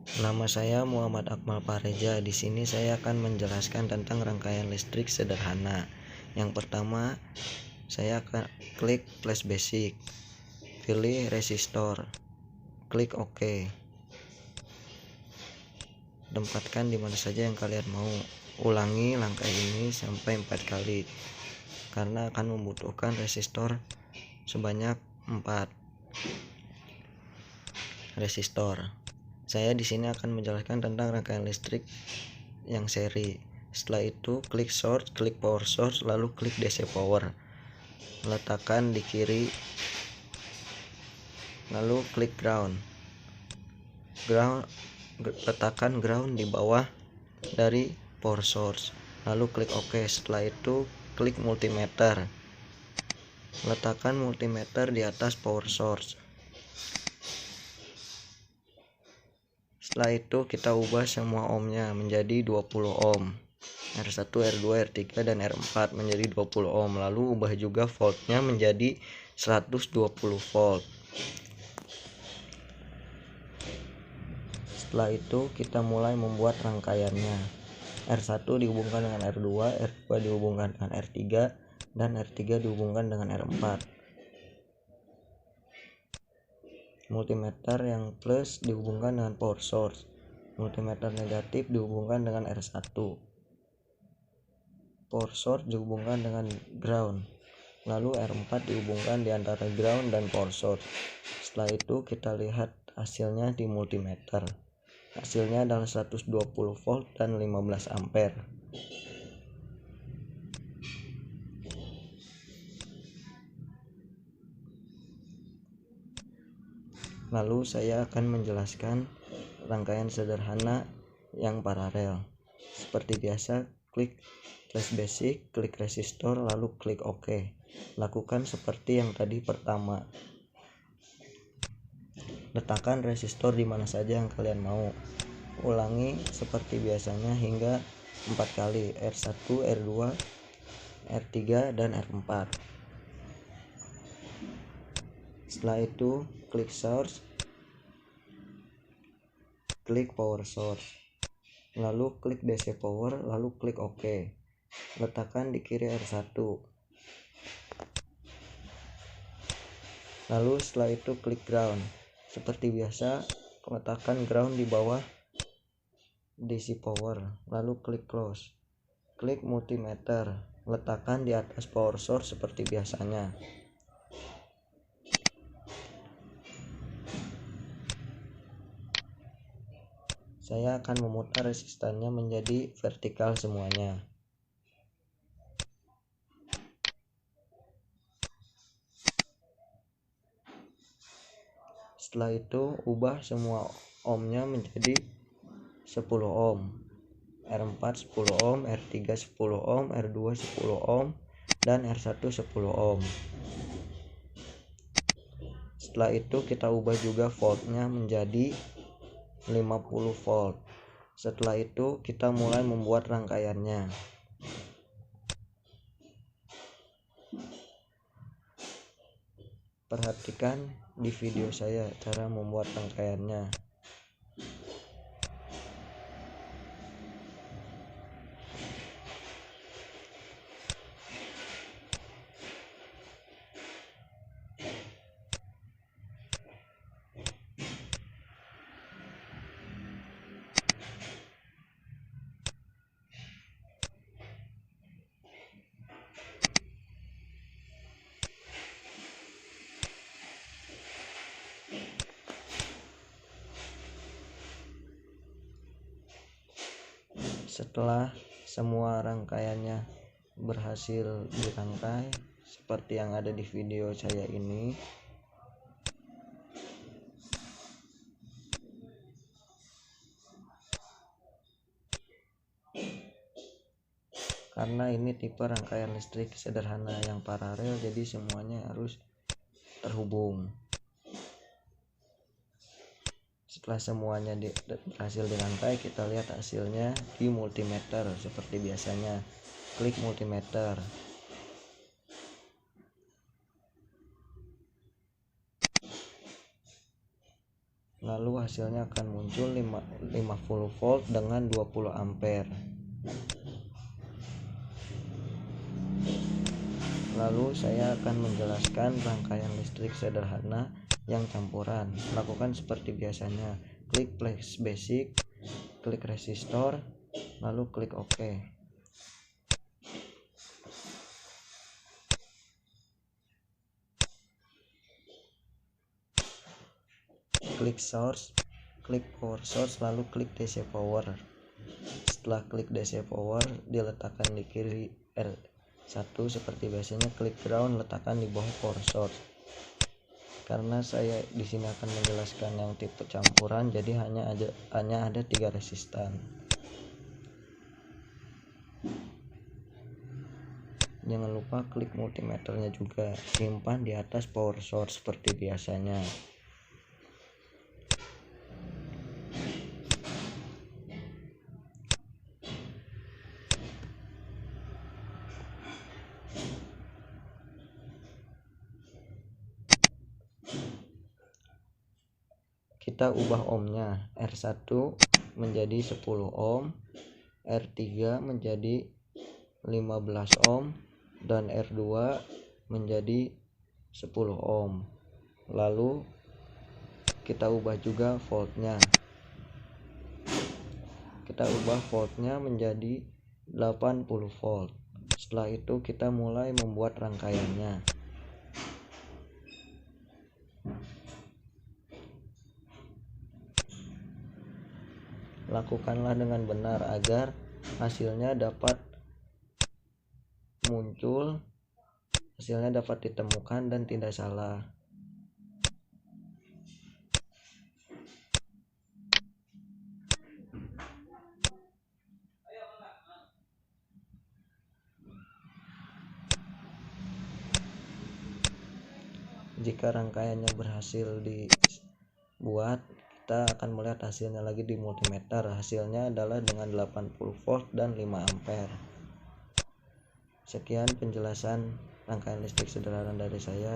Nama saya Muhammad Akmal Pareja. Di sini saya akan menjelaskan tentang rangkaian listrik sederhana. Yang pertama, saya akan klik flash basic, pilih resistor, klik OK. Tempatkan di mana saja yang kalian mau. Ulangi langkah ini sampai 4 kali karena akan membutuhkan resistor sebanyak 4 resistor. Saya di sini akan menjelaskan tentang rangkaian listrik yang seri. Setelah itu klik source, klik power source, lalu klik DC power. Letakkan di kiri, lalu klik ground. Letakkan ground di bawah dari power source, lalu klik OK. Setelah itu klik multimeter. Letakkan multimeter di atas power source. Setelah itu kita ubah semua ohmnya menjadi 20 ohm. R1, R2, R3 dan R4 menjadi 20 ohm. Lalu ubah juga voltnya menjadi 120 volt. Setelah itu kita mulai membuat rangkaiannya. R1 dihubungkan dengan R2, R2 dihubungkan dengan R3 dan R3 dihubungkan dengan R4. Multimeter yang plus dihubungkan dengan power source. Multimeter negatif dihubungkan dengan R1. Power source dihubungkan dengan ground. Lalu R4 dihubungkan di antara ground dan power source. Setelah itu kita lihat hasilnya di multimeter. Hasilnya adalah 120 volt dan 15 ampere. Lalu saya akan menjelaskan rangkaian sederhana yang paralel. Seperti biasa, klik flash basic, klik resistor, lalu klik OK. Lakukan seperti yang tadi pertama. Letakkan resistor di mana saja yang kalian mau. Ulangi seperti biasanya hingga 4 kali, R1, R2, R3 dan R4. Setelah itu klik source, klik power source, lalu klik DC power, lalu klik OK. Letakkan di kiri R1. Lalu setelah itu klik ground. Seperti biasa, letakkan ground di bawah DC power, lalu klik close. Klik multimeter, letakkan di atas power source seperti biasanya. Saya akan memutar resistannya menjadi vertikal semuanya. Setelah itu ubah semua ohmnya menjadi 10 ohm. R4 10 ohm, R3 10 ohm, R2 10 ohm, dan R1 10 ohm. Setelah itu kita ubah juga voltnya menjadi 50 volt. Setelah itu kita mulai membuat rangkaiannya. Perhatikan di video saya cara membuat rangkaiannya. Setelah semua rangkaiannya berhasil dirangkai seperti yang ada di video saya ini, karena ini tipe rangkaian listrik sederhana yang paralel, jadi semuanya harus terhubung. Setelah semuanya berhasil dirangkai, kita lihat hasilnya di multimeter seperti biasanya. Klik multimeter. lalu hasilnya akan muncul 50 volt dengan 20 ampere. Lalu saya akan menjelaskan rangkaian listrik sederhana yang campuran. Lakukan seperti biasanya, klik flash basic, klik resistor, lalu klik OK. Klik source, klik power source, lalu klik DC power. Setelah klik DC power, diletakkan di kiri R1 seperti biasanya. Klik ground, letakkan di bawah power source. Karena saya di sini akan menjelaskan yang tipe campuran, jadi hanya ada 3 resistan. Jangan lupa klik multimeternya juga, simpan di atas power source seperti biasanya. Kita ubah ohmnya, R1 menjadi 10 ohm, R3 menjadi 15 ohm, dan R2 menjadi 10 ohm. Lalu kita ubah juga voltnya. Kita ubah voltnya menjadi 80 volt. Setelah itu kita mulai membuat rangkaiannya. Lakukanlah dengan benar agar hasilnya dapat muncul, hasilnya dapat ditemukan dan tidak salah. Jika rangkaiannya berhasil dibuat, kita akan melihat hasilnya lagi di multimeter. Hasilnya adalah dengan 80 volt dan 5 ampere. Sekian penjelasan rangkaian listrik sederhana dari saya.